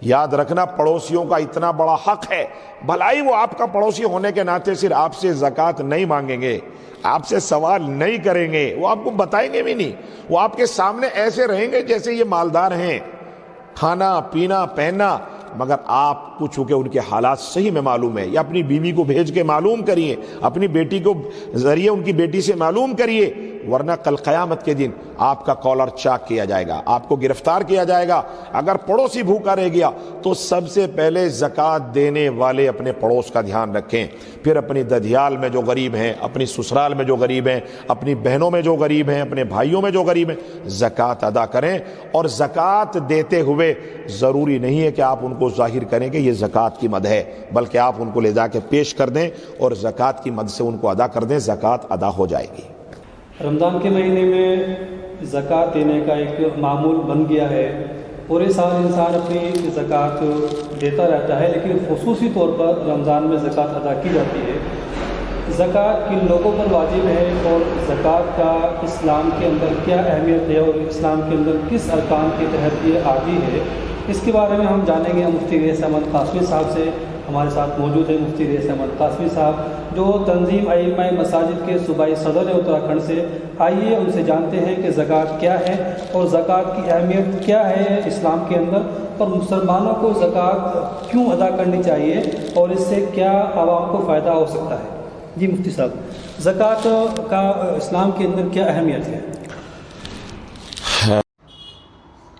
یاد رکھنا پڑوسیوں کا اتنا بڑا حق ہے، بھلائی وہ آپ کا پڑوسی ہونے کے ناطے صرف آپ سے زکوٰۃ نہیں مانگیں گے، آپ سے سوال نہیں کریں گے، وہ آپ کو بتائیں گے بھی نہیں، وہ آپ کے سامنے ایسے رہیں گے جیسے یہ مالدار ہیں، کھانا پینا پہننا، مگر آپ کو چونکہ ان کے حالات صحیح میں معلوم ہے، یا اپنی بیوی کو بھیج کے معلوم کریے، اپنی بیٹی کو ذریعے ان کی بیٹی سے معلوم کریے، ورنہ کل قیامت کے دن آپ کا کالر چاک کیا جائے گا، آپ کو گرفتار کیا جائے گا۔ اگر پڑوسی بھوکا رہ گیا تو سب سے پہلے زکوٰۃ دینے والے اپنے پڑوس کا دھیان رکھیں، پھر اپنی ددھیال میں جو غریب ہیں، اپنی سسرال میں جو غریب ہیں، اپنی بہنوں میں جو غریب ہیں، اپنے بھائیوں میں جو غریب ہیں، زکوٰۃ ادا کریں۔ اور زکوٰۃ دیتے ہوئے ضروری نہیں ہے کہ آپ ان کو ظاہر کریں کہ یہ زکوٰۃ کی مد ہے، بلکہ آپ ان کو لے جا کے پیش کر دیں اور زکوٰۃ کی مد سے ان کو ادا کر دیں، زکوٰۃ ادا ہو جائے گی۔ رمضان کے مہینے میں زکوٰۃ دینے کا ایک معمول بن گیا ہے، پورے سال انسان اپنی زکوٰۃ دیتا رہتا ہے، لیکن خصوصی طور پر رمضان میں زکوٰۃ ادا کی جاتی ہے۔ زکوٰۃ کن لوگوں پر واجب ہے اور زکوٰۃ کا اسلام کے اندر کیا اہمیت ہے اور اسلام کے اندر کس ارکان کے تحت یہ عادی ہے، اس کے بارے میں ہم جانیں گے مفتی ریاض احمد قاسمی صاحب سے۔ ہمارے ساتھ موجود ہیں مفتی ریاض احمد قاسمی صاحب، جو تنظیم ائمہ مساجد کے صوبائی صدر ہیں اتراکھنڈ سے۔ آئیے ان سے جانتے ہیں کہ زکوٰۃ کیا ہے اور زکوٰۃ کی اہمیت کیا ہے اسلام کے اندر، اور مسلمانوں کو زکوٰۃ کیوں ادا کرنی چاہیے اور اس سے کیا عوام کو فائدہ ہو سکتا ہے۔ جی مفتی صاحب، زکوٰۃ کا اسلام کے اندر کیا اہمیت ہے؟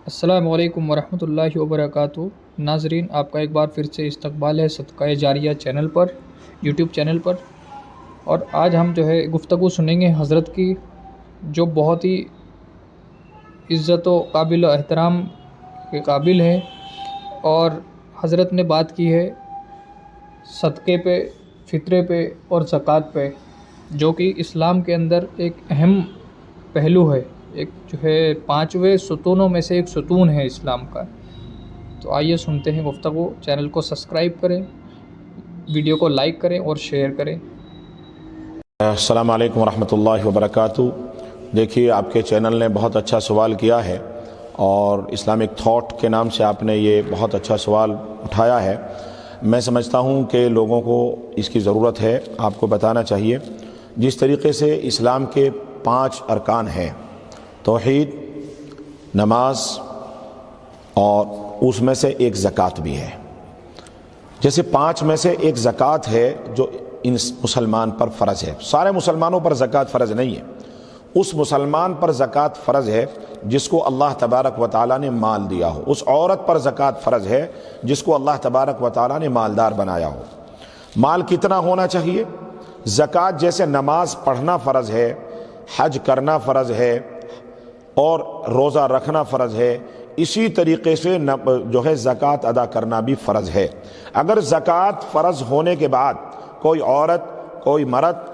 السلام علیکم ورحمۃ اللہ وبرکاتہ۔ ناظرین، آپ کا ایک بار پھر سے استقبال ہے صدقہ جاریہ چینل پر، یوٹیوب چینل پر، اور آج ہم جو ہے گفتگو سنیں گے حضرت کی، جو بہت ہی عزت و قابل و احترام کے قابل ہے، اور حضرت نے بات کی ہے صدقے پہ، فطرے پہ اور زکوٰۃ پہ، جو کہ اسلام کے اندر ایک اہم پہلو ہے، ایک جو ہے 5ویں ستونوں میں سے ایک ستون ہے اسلام کا۔ تو آئیے سنتے ہیں گفتگو۔ چینل کو سبسکرائب کریں، ویڈیو کو لائک کریں اور شیئر کریں۔ السلام علیکم ورحمۃ اللہ وبرکاتہ۔ دیکھیے، آپ کے چینل نے بہت اچھا سوال کیا ہے، اور اسلامک تھاٹ کے نام سے آپ نے یہ بہت اچھا سوال اٹھایا ہے۔ میں سمجھتا ہوں کہ لوگوں کو اس کی ضرورت ہے، آپ کو بتانا چاہیے۔ جس طریقے سے اسلام کے 5 ارکان ہیں، توحید، نماز، اور اس میں سے ایک زکوٰۃ بھی ہے۔ جیسے 5 میں سے ایک زکوٰۃ ہے جو ان مسلمان پر فرض ہے۔ سارے مسلمانوں پر زکوٰۃ فرض نہیں ہے، اس مسلمان پر زکوٰۃ فرض ہے جس کو اللہ تبارک و تعالیٰ نے مال دیا ہو، اس عورت پر زکوٰۃ فرض ہے جس کو اللہ تبارک و تعالیٰ نے مالدار بنایا ہو۔ مال کتنا ہونا چاہیے؟ زکوٰۃ جیسے نماز پڑھنا فرض ہے، حج کرنا فرض ہے، اور روزہ رکھنا فرض ہے، اسی طریقے سے جو ہے زکوٰۃ ادا کرنا بھی فرض ہے۔ اگر زکوٰۃ فرض ہونے کے بعد کوئی عورت، کوئی مرد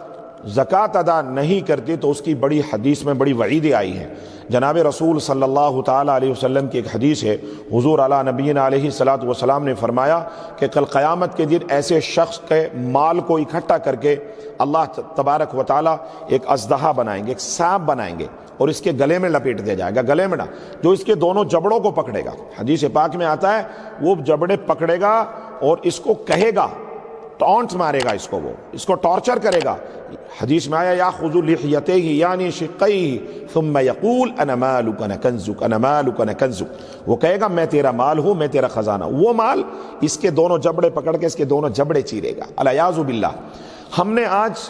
زکوٰۃ ادا نہیں کرتی تو اس کی بڑی حدیث میں بڑی وعیدیں آئی ہیں۔ جناب رسول صلی اللہ تعالیٰ علیہ وسلم کی ایک حدیث ہے، حضور علی نبینا علیہ الصلاۃ والسلام نے فرمایا کہ کل قیامت کے دن ایسے شخص کے مال کو اکٹھا کر کے اللہ تبارک و تعالیٰ ایک اژدہا بنائیں گے، ایک سانپ بنائیں گے، اور اس کے گلے میں لپیٹ دیا جائے گا، گلے میں نہ، جو اس کے دونوں جبڑوں کو پکڑے گا۔ حدیث پاک میں آتا ہے وہ جبڑے پکڑے گا اور اس کو کہے گا، ٹونٹ مارے گا، اس کو ٹارچر کرے گا۔ حدیث میں آیا یاخذ لحیتہ یعنی شقیہ ثم یقول انا مالک انا کنزک انا مالک انا کنزک، وہ کہے گا میں تیرا مال ہوں، میں تیرا خزانہ ہوں۔ وہ مال اس کے دونوں جبڑے پکڑ کے اس کے دونوں جبڑے چیرے گا، العیاذ باللہ۔ ہم نے آج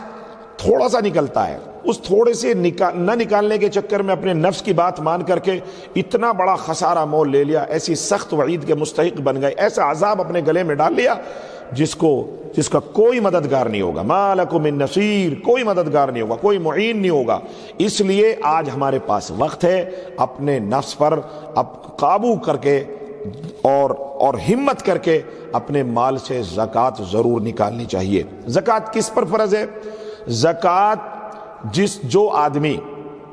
تھوڑا سا نکلتا ہے، اس تھوڑے سے نہ نکالنے کے چکر میں اپنے نفس کی بات مان کر کے اتنا بڑا خسارہ مول لے لیا، ایسی سخت وعید کے مستحق بن گئے، ایسا عذاب اپنے گلے میں ڈال لیا جس کا کوئی مددگار نہیں ہوگا، ما لکم من نصیر، کوئی مددگار نہیں ہوگا، کوئی معین نہیں ہوگا۔ اس لیے آج ہمارے پاس وقت ہے اپنے نفس پر قابو کر کے اور ہمت کر کے اپنے مال سے زکوٰۃ ضرور نکالنی چاہیے۔ زکوٰۃ کس پر فرض ہے؟ زکوٰۃ جو آدمی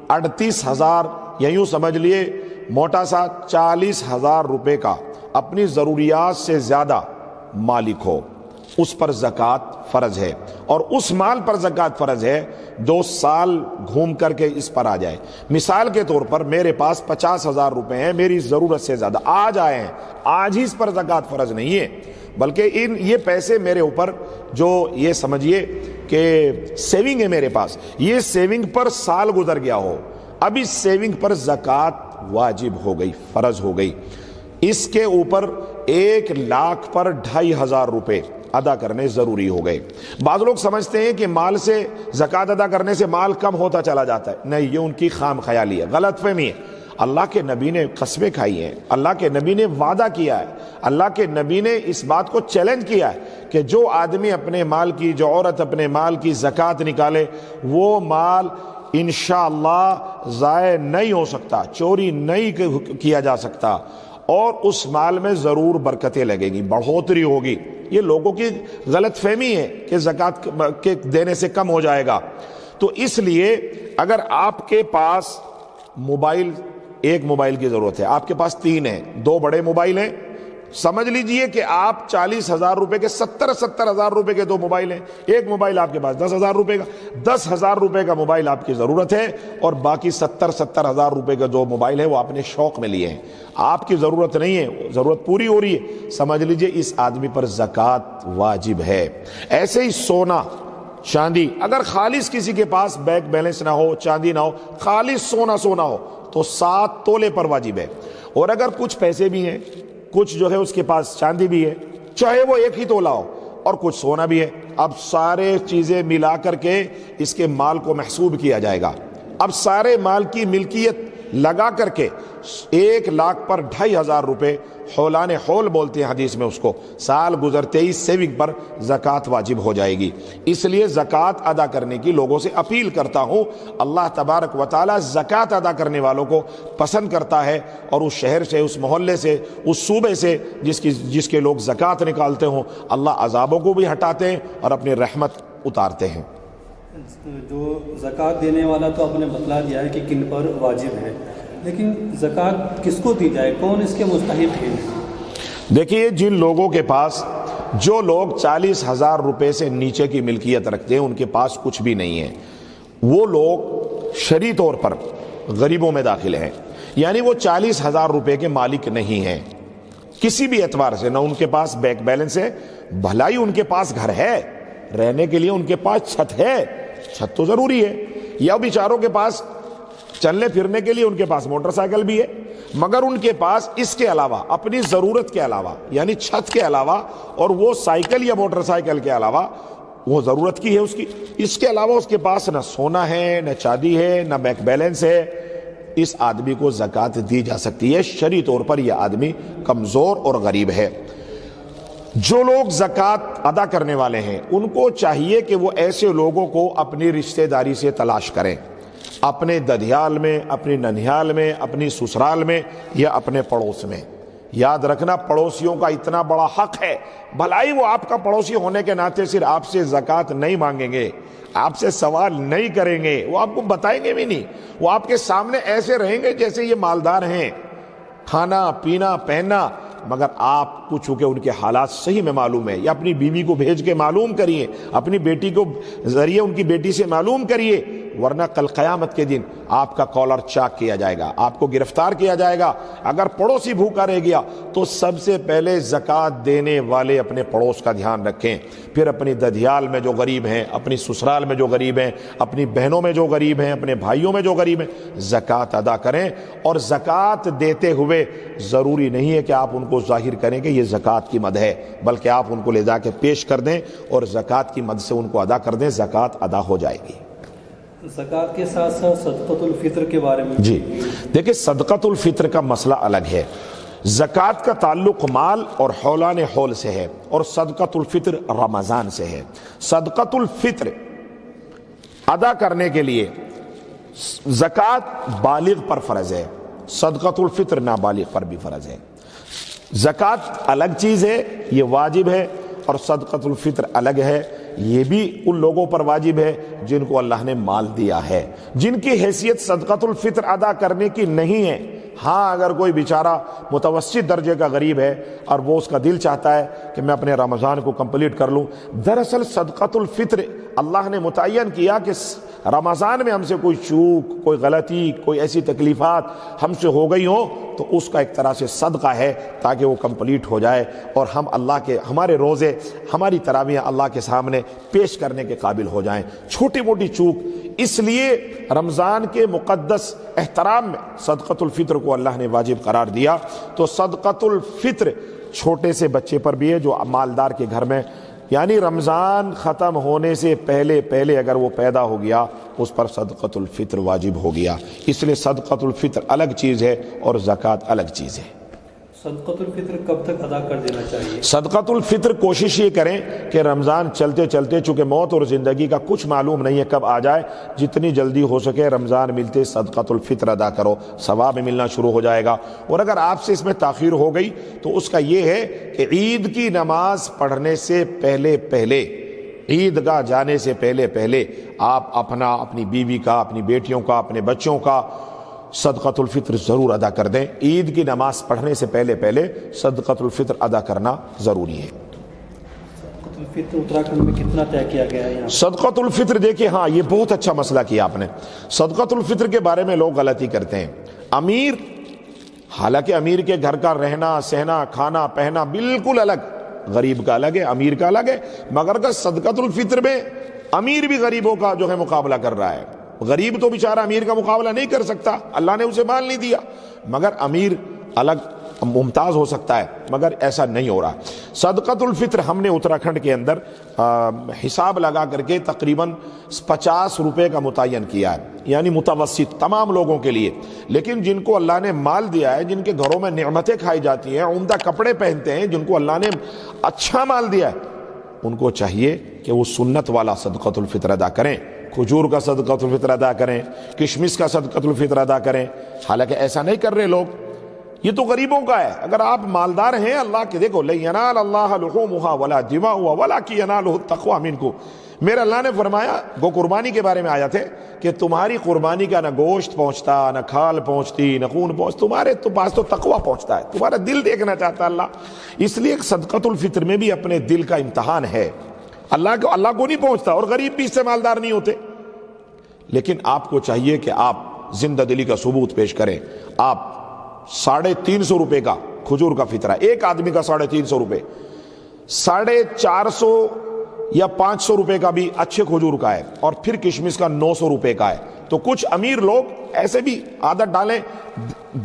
38,000 یا یوں سمجھ لیے موٹا سا 40,000 روپے کا اپنی ضروریات سے زیادہ مالک ہو، اس پر زکوٰۃ فرض ہے، اور اس مال پر زکوٰۃ فرض ہے جو سال گھوم کر کے اس پر آ جائے۔ مثال کے طور پر میرے پاس 50,000 روپے ہیں، میری ضرورت سے زیادہ آج آئے ہیں، آج ہی اس پر زکوٰۃ فرض نہیں ہے، بلکہ یہ پیسے میرے اوپر جو یہ سمجھیے کہ سیونگ ہے میرے پاس، یہ سیونگ پر سال گزر گیا ہو، اب اس سیونگ پر زکوٰۃ واجب ہو گئی، فرض ہو گئی، اس کے اوپر 1,00,000 پر 2,500 روپے ادا کرنے ضروری ہو گئے۔ بعض لوگ سمجھتے ہیں کہ مال سے زکوٰۃ ادا کرنے سے مال کم ہوتا چلا جاتا ہے، نہیں، یہ ان کی خام خیالی ہے، غلط فہمی ہے۔ اللہ کے نبی نے قسمیں کھائی ہیں، اللہ کے نبی نے وعدہ کیا ہے، اللہ کے نبی نے اس بات کو چیلنج کیا ہے کہ جو آدمی اپنے مال کی، جو عورت اپنے مال کی زکوٰۃ نکالے، وہ مال انشاءاللہ ضائع نہیں ہو سکتا، چوری نہیں کیا جا سکتا، اور اس مال میں ضرور برکتیں لگیں گی، بڑھوتری ہوگی۔ یہ لوگوں کی غلط فہمی ہے کہ زکوٰۃ کے دینے سے کم ہو جائے گا۔ تو اس لیے اگر آپ کے پاس موبائل، ایک موبائل کی ضرورت ہے، آپ کے پاس 3 ہیں، 2 بڑے موبائل ہیں، سمجھ لیجئے کہ آپ 40,000 روپے کے 70,000 روپے کے 2 موبائل ہیں، ایک موبائل آپ کے پاس 10,000 روپے کا، 10,000 روپے کا موبائل آپ کی ضرورت ہے، اور باقی 70,000 روپے کا جو موبائل ہے وہ آپ نے شوق میں لیے ہیں، آپ کی ضرورت نہیں ہے، ضرورت پوری ہو رہی ہے، سمجھ لیجئے اس آدمی پر زکوٰۃ واجب ہے۔ ایسے ہی سونا چاندی، اگر خالص کسی کے پاس بینک بیلنس نہ ہو، چاندی نہ ہو، خالص سونا ہو تو 7 تولے پر واجب ہے، اور اگر کچھ پیسے بھی ہیں، کچھ جو ہے اس کے پاس چاندی بھی ہے، چاہے وہ 1 ہی تولہ ہو، اور کچھ سونا بھی ہے، اب سارے چیزیں ملا کر کے اس کے مال کو محسوب کیا جائے گا۔ اب سارے مال کی ملکیت لگا کر کے 1,00,000 پر 2,500 روپے، حولان حول بولتے ہیں حدیث میں اس کو، سال گزرتے ہی سیونگ پر زکوٰۃ واجب ہو جائے گی۔ اس لیے زکوٰۃ ادا کرنے کی لوگوں سے اپیل کرتا ہوں، اللہ تبارک و تعالی زکوٰۃ ادا کرنے والوں کو پسند کرتا ہے، اور اس شہر سے، اس محلے سے، اس صوبے سے جس کے لوگ زکوٰۃ نکالتے ہوں، اللہ عذابوں کو بھی ہٹاتے ہیں اور اپنی رحمت اتارتے ہیں۔ جو زکوٰۃ دینے والا تو آپ نے بتلا دیا ہے کہ کن پر واجب ہے، لیکن زکوٰۃ کس کو دی جائے، کون اس کے مستحق ہیں؟ دیکھیے، جن لوگوں کے پاس، جو لوگ 40,000 روپے سے نیچے کی ملکیت رکھتے ہیں، ان کے پاس کچھ بھی نہیں ہے، وہ لوگ شرعی طور پر غریبوں میں داخل ہیں، یعنی وہ 40,000 روپے کے مالک نہیں ہیں کسی بھی اعتبار سے، نہ ان کے پاس بینک بیلنس ہے، بھلائی ان کے پاس گھر ہے، رہنے کے لیے ان کے پاس چھت ہے، چھت تو ضروری ہے، یا بیچاروں کے پاس چلنے پھرنے کے لیے ان کے پاس موٹر سائیکل بھی ہے، مگر ان کے پاس اس کے علاوہ، اپنی ضرورت کے علاوہ، یعنی چھت کے علاوہ، اور وہ سائیکل یا موٹر سائیکل کے علاوہ، وہ ضرورت کی ہے اس کی، اس کے علاوہ اس کے پاس نہ سونا ہے، نہ چاندی ہے، نہ بینک بیلنس ہے، اس آدمی کو زکوٰۃ دی جا سکتی ہے۔ شرعی طور پر یہ آدمی کمزور اور غریب ہے۔ جو لوگ زکوٰۃ ادا کرنے والے ہیں، ان کو چاہیے کہ وہ ایسے لوگوں کو اپنی رشتہ داری سے تلاش کریں، اپنے ددھیال میں، اپنی ننھیال میں، اپنی سسرال میں، یا اپنے پڑوس میں۔ یاد رکھنا، پڑوسیوں کا اتنا بڑا حق ہے، بھلائی وہ آپ کا پڑوسی ہونے کے ناطے صرف آپ سے زکوٰۃ نہیں مانگیں گے، آپ سے سوال نہیں کریں گے، وہ آپ کو بتائیں گے بھی نہیں، وہ آپ کے سامنے ایسے رہیں گے جیسے یہ مالدار ہیں، کھانا پینا پہننا، مگر آپ کو چونکہ ان کے حالات صحیح میں معلوم ہے، یا اپنی بیوی کو بھیج کے معلوم کریے، اپنی بیٹی کو ذریعے ان کی بیٹی سے معلوم کریے، ورنہ کل قیامت کے دن آپ کا کالر چاک کیا جائے گا، آپ کو گرفتار کیا جائے گا۔ اگر پڑوسی بھوکا رہ گیا تو سب سے پہلے زکوٰۃ دینے والے اپنے پڑوس کا دھیان رکھیں، پھر اپنی ددھیال میں جو غریب ہیں، اپنی سسرال میں جو غریب ہیں، اپنی بہنوں میں جو غریب ہیں، اپنے بھائیوں میں جو غریب ہیں، زکوٰۃ ادا کریں۔ اور زکوٰۃ دیتے ہوئے ضروری نہیں ہے کہ آپ ان کو ظاہر کریں کہ یہ زکوٰۃ کی مد ہے، بلکہ آپ ان کو لے جا کے پیش کر دیں اور زکوٰۃ کی مد سے ان کو ادا کر دیں، زکوٰۃ ادا ہو جائے گی۔ زکوٰۃ کے ساتھ ساتھ صدقۃ الفطر کے بارے میں جی دیکھیں، صدقۃ الفطر کا مسئلہ الگ ہے۔ زکوٰۃ کا تعلق مال اور حولان حول سے ہے، اور صدقۃ الفطر رمضان سے ہے۔ صدقۃ الفطر ادا کرنے کے لیے زکوٰۃ بالغ پر فرض ہے، صدقۃ الفطر نابالغ پر بھی فرض ہے۔ زکوٰۃ الگ چیز ہے، یہ واجب ہے، اور صدقۃ الفطر الگ ہے، یہ بھی ان لوگوں پر واجب ہے جن کو اللہ نے مال دیا ہے۔ جن کی حیثیت صدقۃ الفطر ادا کرنے کی نہیں ہے، ہاں اگر کوئی بیچارہ متوسط درجے کا غریب ہے اور وہ اس کا دل چاہتا ہے کہ میں اپنے رمضان کو کمپلیٹ کر لوں، دراصل صدقۃ الفطر اللہ نے متعین کیا کہ رمضان میں ہم سے کوئی چوک، کوئی غلطی، کوئی ایسی تکلیفات ہم سے ہو گئی ہوں تو اس کا ایک طرح سے صدقہ ہے تاکہ وہ کمپلیٹ ہو جائے اور ہم اللہ کے، ہمارے روزے، ہماری تراویح اللہ کے سامنے پیش کرنے کے قابل ہو جائیں۔ چھوٹی موٹی چوک، اس لیے رمضان کے مقدس احترام میں صدقۃ الفطر کو اللہ نے واجب قرار دیا۔ تو صدقۃ الفطر چھوٹے سے بچے پر بھی ہے جو مالدار کے گھر میں، یعنی رمضان ختم ہونے سے پہلے اگر وہ پیدا ہو گیا اس پر صدقۃ الفطر واجب ہو گیا۔ اس لیے صدقۃ الفطر الگ چیز ہے اور زکوٰۃ الگ چیز ہے۔ صدقۃ الفطر کب تک ادا کر دینا چاہیے؟ صدقۃ الفطر کوشش یہ کریں کہ رمضان چلتے چلتے، چونکہ موت اور زندگی کا کچھ معلوم نہیں ہے کب آ جائے، جتنی جلدی ہو سکے رمضان ملتے صدقۃ الفطر ادا کرو، ثواب ملنا شروع ہو جائے گا۔ اور اگر آپ سے اس میں تاخیر ہو گئی تو اس کا یہ ہے کہ عید کی نماز پڑھنے سے پہلے عید گاہ جانے سے پہلے آپ اپنی بیوی کا، اپنی بیٹیوں کا، اپنے بچوں کا صدقۃ الفطر ضرور ادا کر دیں۔ عید کی نماز پڑھنے سے پہلے صدقۃ الفطر ادا کرنا ضروری ہے۔ صدقۃ الفطر اتراکھنڈ میں کتنا طے کیا گیا ہے یہاں؟ صدقۃ الفطر دیکھیے، ہاں یہ بہت اچھا مسئلہ کیا آپ نے۔ صدقۃ الفطر کے بارے میں لوگ غلطی کرتے ہیں۔ امیر، حالانکہ امیر کے گھر کا رہنا سہنا کھانا پہنا بالکل الگ، غریب کا الگ ہے، امیر کا الگ ہے، مگر کہ صدقۃ الفطر میں امیر بھی غریبوں کا جو ہے مقابلہ کر رہا ہے۔ غریب تو بیچارہ امیر کا مقابلہ نہیں کر سکتا، اللہ نے اسے مال نہیں دیا، مگر امیر الگ ممتاز ہو سکتا ہے، مگر ایسا نہیں ہو رہا۔ صدقۃ الفطر ہم نے اتراکھنڈ کے اندر حساب لگا کر کے تقریباً 50 روپے کا متعین کیا ہے، یعنی متوسط تمام لوگوں کے لیے۔ لیکن جن کو اللہ نے مال دیا ہے، جن کے گھروں میں نعمتیں کھائی جاتی ہیں، عمدہ کپڑے پہنتے ہیں، جن کو اللہ نے اچھا مال دیا ہے، ان کو چاہیے کہ وہ سنت والا صدقۃ الفطر ادا کریں، کھجور کا صدقۃ الفطر ادا کریں، کشمش کا صدقۃ الفطر ادا کریں۔ حالانکہ ایسا نہیں کر رہے لوگ، یہ تو غریبوں کا ہے۔ اگر آپ مالدار ہیں، اللہ کے دیکھو لَن يَنَالَ اللَّهَ لُحُومُهَا وَلَا دِمَاؤُهَا وَلَٰكِن يَنَالُهُ التَّقْوَىٰ مِنكُمْ۔ میرے اللہ نے فرمایا، وہ قربانی کے بارے میں آیا تھے کہ تمہاری قربانی کا نہ گوشت پہنچتا، نہ کھال پہنچتی، نہ خون پہنچتا، تمہارے تو پاس تو تقویٰ پہنچتا ہے، تمہارا دل دیکھنا چاہتا ہے اللہ۔ اس لیے صدقۃ الفطر میں بھی اپنے دل کا امتحان ہے۔ اللہ کو نہیں پہنچتا، اور غریب بھی اس سے مالدار نہیں ہوتے، لیکن آپ کو چاہیے کہ آپ زندہ دلی کا ثبوت پیش کریں۔ آپ 350 روپے کا کھجور کا فطرہ، ایک آدمی کا 350 روپے، 450 یا 500 روپے کا بھی اچھے کھجور کا ہے، اور پھر کشمش کا 900 روپے کا ہے۔ تو کچھ امیر لوگ ایسے بھی عادت ڈالیں،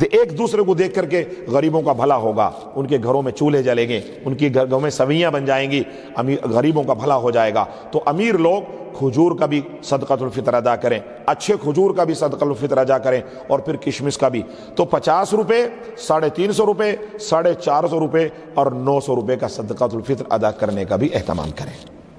ایک دوسرے کو دیکھ کر کے غریبوں کا بھلا ہوگا، ان کے گھروں میں چولہے جلیں گے، ان کے گھروں میں سویاں بن جائیں گی، غریبوں کا بھلا ہو جائے گا۔ تو امیر لوگ کھجور کا بھی صدقۃ الفطر ادا کریں، اچھے کھجور کا بھی صدقۃ الفطر ادا کریں، اور پھر کشمش کا بھی۔ تو 50 روپے، 350 روپے، 450 روپے اور 900 روپے کا صدقۃ الفطر ادا کرنے کا بھی اہتمام کریں۔